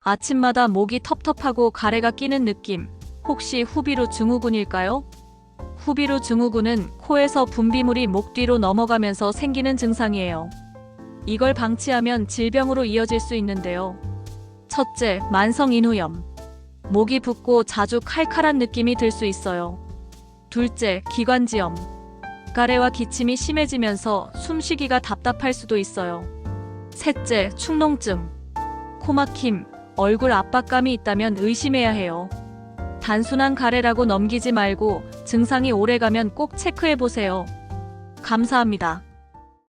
아침마다 목이 텁텁하고 가래가 끼는 느낌. 혹시 후비루 증후군일까요? 후비루 증후군은 코에서 분비물이 목 뒤로 넘어가면서 생기는 증상이에요. 이걸 방치하면 질병으로 이어질 수 있는데요. 첫째, 만성 인후염. 목이 붓고 자주 칼칼한 느낌이 들 수 있어요. 둘째, 기관지염. 가래와 기침이 심해지면서 숨쉬기가 답답할 수도 있어요. 셋째, 축농증. 코막힘, 얼굴 압박감이 있다면 의심해야 해요. 단순한 가래라고 넘기지 말고 증상이 오래가면 꼭 체크해 보세요. 감사합니다.